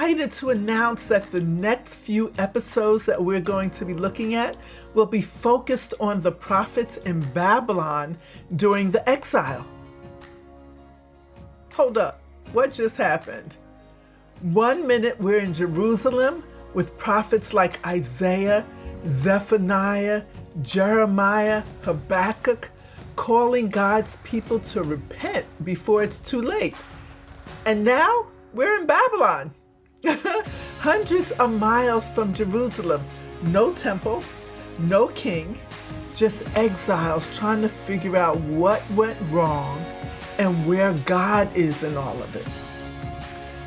excited to announce that the next few episodes that we're going to be looking at will be focused on the prophets in Babylon during the exile. Hold up, what just happened? 1 minute we're in Jerusalem with prophets like Isaiah, Zephaniah, Jeremiah, Habakkuk, calling God's people to repent before it's too late. And now we're in Babylon, hundreds of miles from Jerusalem. No temple, no king, just exiles trying to figure out what went wrong and where God is in all of it.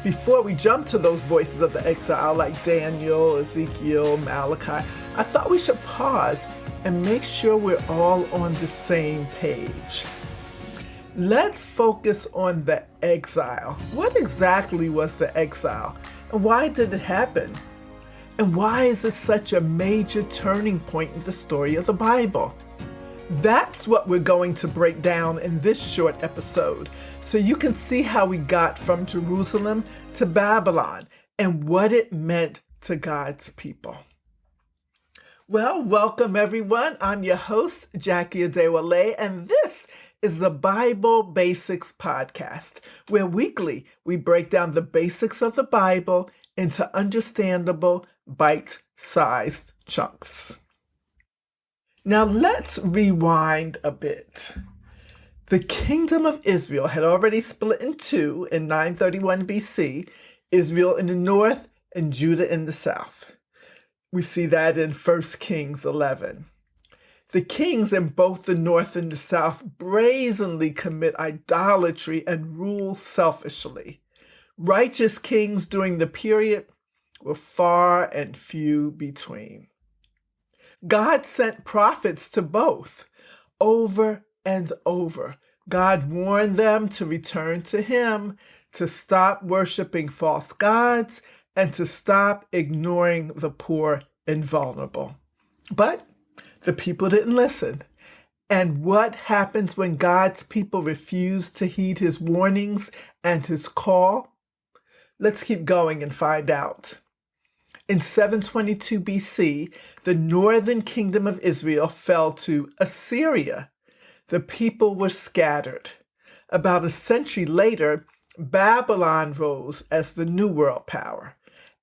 Before we jump to those voices of the exile like Daniel, Ezekiel, Malachi, I thought we should pause and make sure we're all on the same page. Let's focus on the exile. What exactly was the exile? And why did it happen? And why is it such a major turning point in the story of the Bible? That's what we're going to break down in this short episode, so you can see how we got from Jerusalem to Babylon and what it meant to God's people. Well, welcome everyone. I'm your host, Jackie Adewale, and this is the Bible Basics Podcast, where weekly we break down the basics of the Bible into understandable, bite-sized chunks. Now let's rewind a bit. The kingdom of Israel had already split in two in 931 BC, Israel in the north and Judah in the south. We see that in 1 Kings 11. The kings in both the north and the south brazenly commit idolatry and rule selfishly. Righteous kings during the period were far and few between. God sent prophets to both over and over. God warned them to return to Him, to stop worshiping false gods, and to stop ignoring the poor and vulnerable. But the people didn't listen. And what happens when God's people refuse to heed His warnings and His call? Let's keep going and find out. In 722 BC, the northern kingdom of Israel fell to Assyria. The people were scattered. About a century later, Babylon rose as the new world power.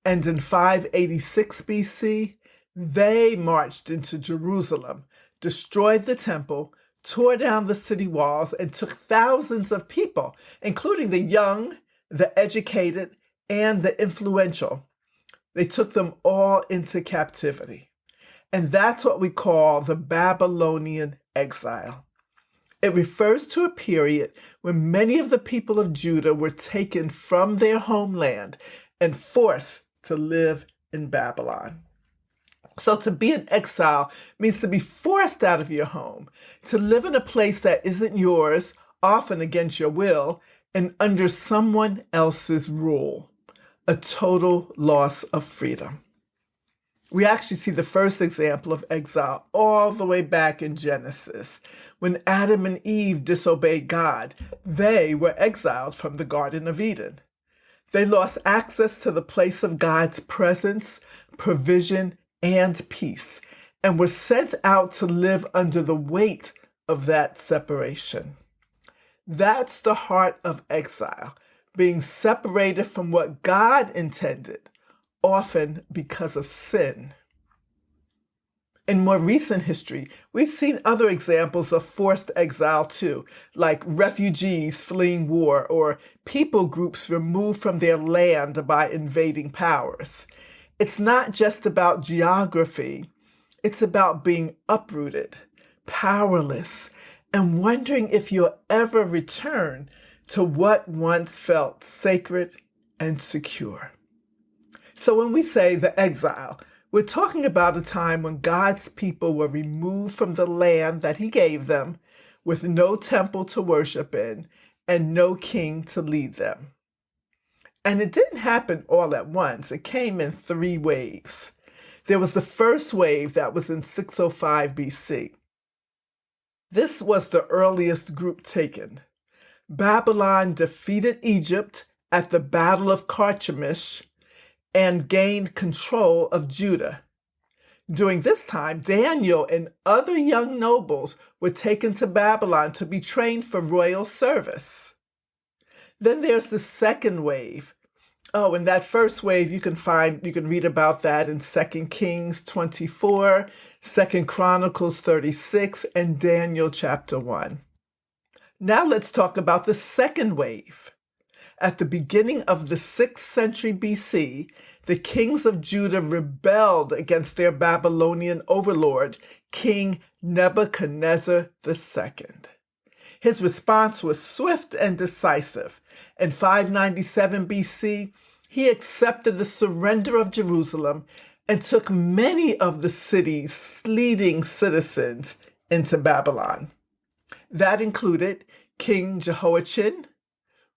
And in 586 BC, they marched into Jerusalem, destroyed the temple, tore down the city walls, and took thousands of people, including the young, the educated, and the influential. They took them all into captivity. And that's what we call the Babylonian Exile. It refers to a period when many of the people of Judah were taken from their homeland and forced to live in Babylon. So to be in exile means to be forced out of your home, to live in a place that isn't yours, often against your will, and under someone else's rule. A total loss of freedom. We actually see the first example of exile all the way back in Genesis. When Adam and Eve disobeyed God, they were exiled from the Garden of Eden. They lost access to the place of God's presence, provision, and peace, and were sent out to live under the weight of that separation. That's the heart of exile, being separated from what God intended, often because of sin. In more recent history, we've seen other examples of forced exile too, like refugees fleeing war or people groups removed from their land by invading powers. It's not just about geography. It's about being uprooted, powerless, and wondering if you'll ever return to what once felt sacred and secure. So when we say the exile, we're talking about a time when God's people were removed from the land that He gave them, with no temple to worship in and no king to lead them. And it didn't happen all at once. It came in 3 waves. There was the first wave that was in 605 BC. This was the earliest group taken. Babylon defeated Egypt at the Battle of Carchemish, and gained control of Judah. During this time, Daniel and other young nobles were taken to Babylon to be trained for royal service. Then there's the second wave. Oh, and that first wave you can read about that in 2 Kings 24, 2 Chronicles 36, and Daniel chapter 1. Now let's talk about the second wave. At the beginning of the 6th century BC, the kings of Judah rebelled against their Babylonian overlord, King Nebuchadnezzar II. His response was swift and decisive. In 597 BC, he accepted the surrender of Jerusalem and took many of the city's leading citizens into Babylon. That included King Jehoiachin,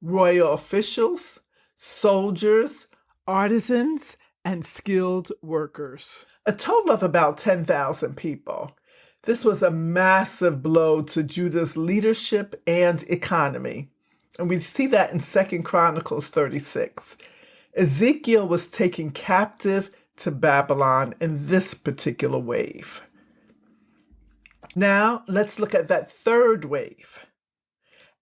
royal officials, soldiers, artisans, and skilled workers. A total of about 10,000 people. This was a massive blow to Judah's leadership and economy. And we see that in 2 Chronicles 36. Ezekiel was taken captive to Babylon in this particular wave. Now, let's look at that third wave.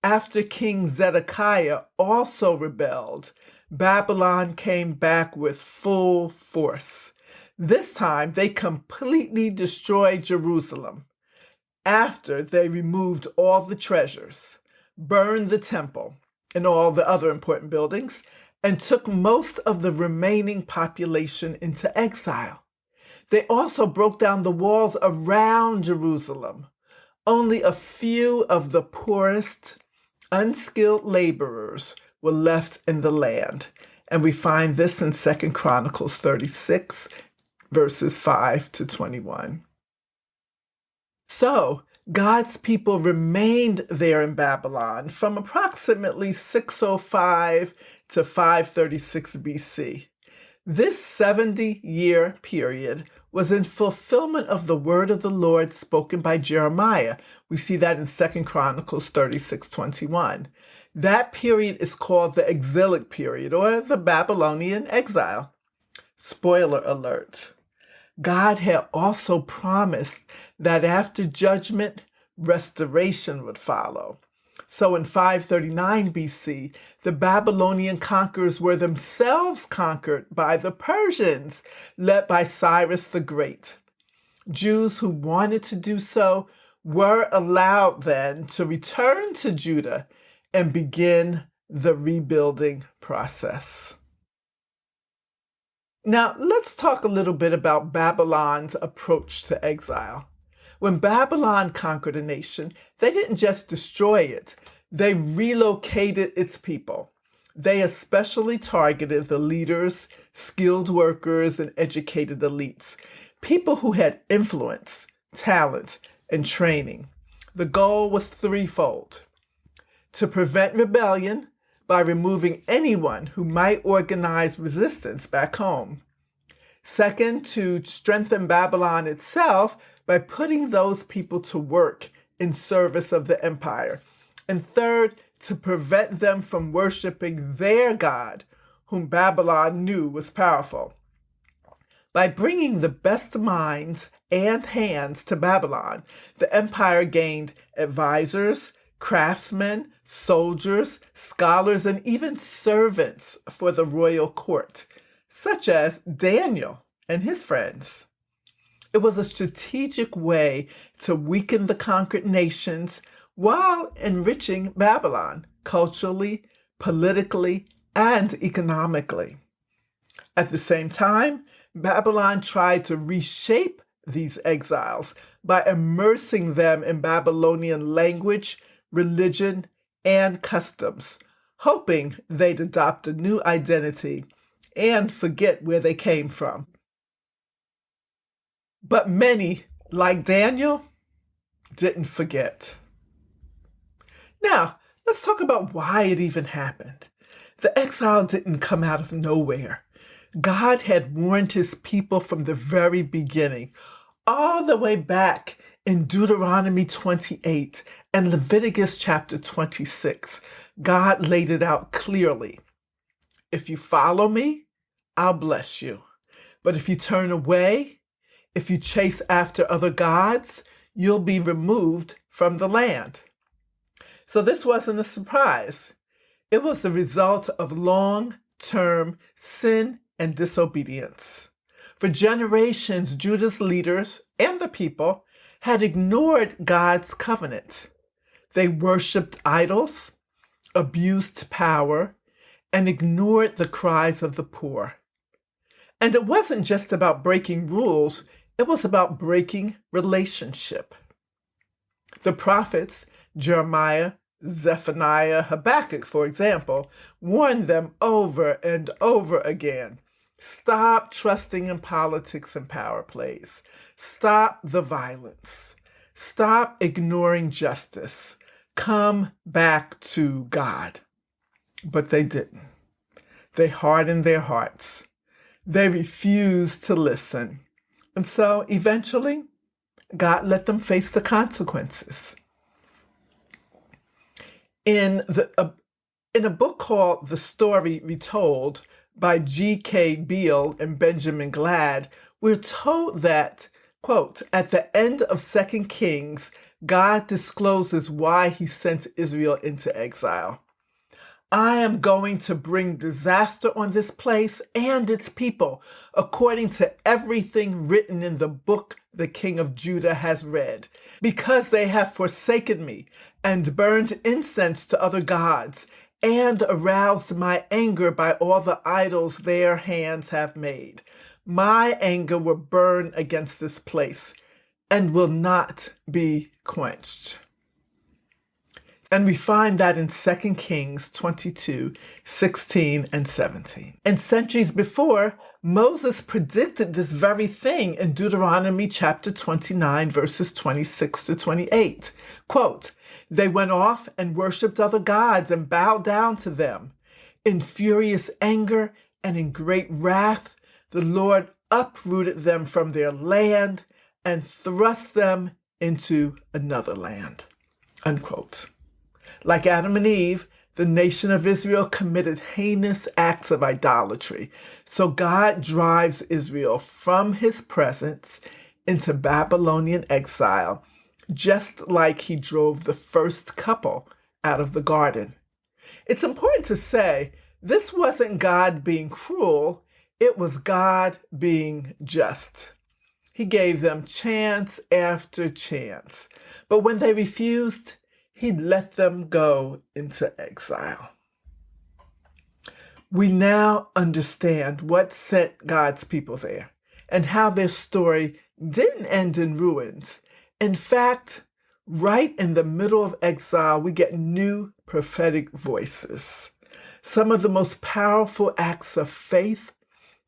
After King Zedekiah also rebelled, Babylon came back with full force. This time, they completely destroyed Jerusalem after they removed all the treasures, burned the temple and all the other important buildings, and took most of the remaining population into exile. They also broke down the walls around Jerusalem. Only a few of the poorest, unskilled laborers were left in the land. And we find this in 2 Chronicles 36, verses 5 to 21. So, God's people remained there in Babylon from approximately 605 to 536 BC. This 70-year period was in fulfillment of the word of the Lord spoken by Jeremiah. We see that in 2 Chronicles 36:21. That period is called the exilic period or the Babylonian Exile. Spoiler alert. God had also promised that after judgment, restoration would follow. So in 539 BC, the Babylonian conquerors were themselves conquered by the Persians, led by Cyrus the Great. Jews who wanted to do so were allowed then to return to Judah and begin the rebuilding process. Now, let's talk a little bit about Babylon's approach to exile. When Babylon conquered a nation, they didn't just destroy it, they relocated its people. They especially targeted the leaders, skilled workers, and educated elites, people who had influence, talent, and training. The goal was threefold: to prevent rebellion by removing anyone who might organize resistance back home. Second, to strengthen Babylon itself by putting those people to work in service of the empire. And third, to prevent them from worshiping their God, whom Babylon knew was powerful. By bringing the best minds and hands to Babylon, the empire gained advisors, craftsmen, soldiers, scholars, and even servants for the royal court, such as Daniel and his friends. It was a strategic way to weaken the conquered nations while enriching Babylon culturally, politically, and economically. At the same time, Babylon tried to reshape these exiles by immersing them in Babylonian language, religion, and customs, hoping they'd adopt a new identity and forget where they came from. But many, like Daniel, didn't forget. Now, let's talk about why it even happened. The exile didn't come out of nowhere. God had warned his people from the very beginning, all the way back in Deuteronomy 28 and Leviticus chapter 26. God laid it out clearly. If you follow me, I'll bless you. But if you turn away, if you chase after other gods, you'll be removed from the land. So this wasn't a surprise. It was the result of long-term sin and disobedience. For generations, Judah's leaders and the people had ignored God's covenant. They worshiped idols, abused power, and ignored the cries of the poor. And it wasn't just about breaking rules, it was about breaking relationship. The prophets, Jeremiah, Zephaniah, Habakkuk, for example, warned them over and over again. Stop trusting in politics and power plays. Stop the violence. Stop ignoring justice. Come back to God. But they didn't. They hardened their hearts. They refused to listen. And so eventually, God let them face the consequences. In a book called The Story Retold by G.K. Beale and Benjamin Glad, we're told that, quote, at the end of 2 Kings, God discloses why he sent Israel into exile. I am going to bring disaster on this place and its people, according to everything written in the book the king of Judah has read, because they have forsaken me and burned incense to other gods and aroused my anger by all the idols their hands have made. My anger will burn against this place and will not be quenched. And we find that in 2 Kings 22, 16 and 17. And centuries before, Moses predicted this very thing in Deuteronomy chapter 29, verses 26 to 28. Quote, they went off and worshipped other gods and bowed down to them. In furious anger and in great wrath, the Lord uprooted them from their land and thrust them into another land. Unquote. Like Adam and Eve, the nation of Israel committed heinous acts of idolatry. So God drives Israel from his presence into Babylonian exile, just like he drove the first couple out of the garden. It's important to say this wasn't God being cruel, it was God being just. He gave them chance after chance. But when they refused, he let them go into exile. We now understand what sent God's people there and how their story didn't end in ruins. In fact, right in the middle of exile, we get new prophetic voices. Some of the most powerful acts of faith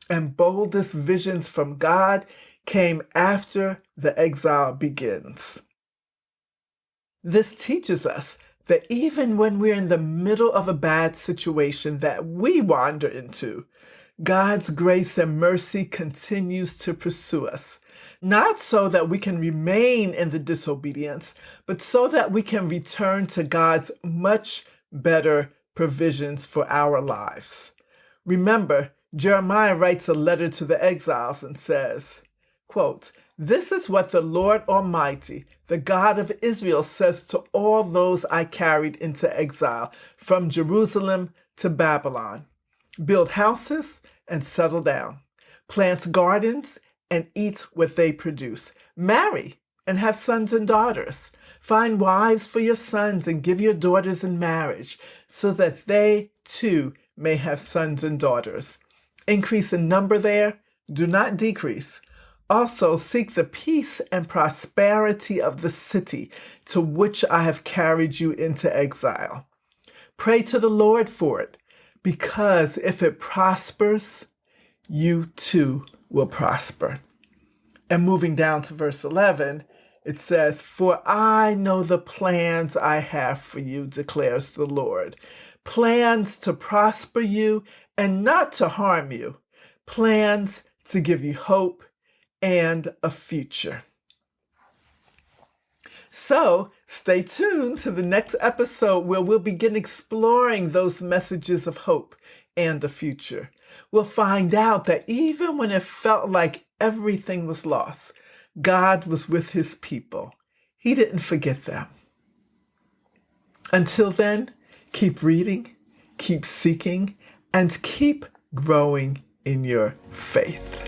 and boldest visions from God came after the exile begins. This teaches us that even when we're in the middle of a bad situation that we wander into, God's grace and mercy continues to pursue us, not so that we can remain in the disobedience, but so that we can return to God's much better provisions for our lives. Remember, Jeremiah writes a letter to the exiles and says, quote, this is what the Lord Almighty, the God of Israel, says to all those I carried into exile from Jerusalem to Babylon. Build houses and settle down. Plant gardens and eat what they produce. Marry and have sons and daughters. Find wives for your sons and give your daughters in marriage so that they too may have sons and daughters. Increase in number there, do not decrease. Also, seek the peace and prosperity of the city to which I have carried you into exile. Pray to the Lord for it, because if it prospers, you too will prosper. And moving down to verse 11, it says, for I know the plans I have for you, declares the Lord. Plans to prosper you and not to harm you. Plans to give you hope and a future. So stay tuned to the next episode where we'll begin exploring those messages of hope and a future. We'll find out that even when it felt like everything was lost, God was with his people. He didn't forget them. Until then, keep reading, keep seeking, and keep growing in your faith.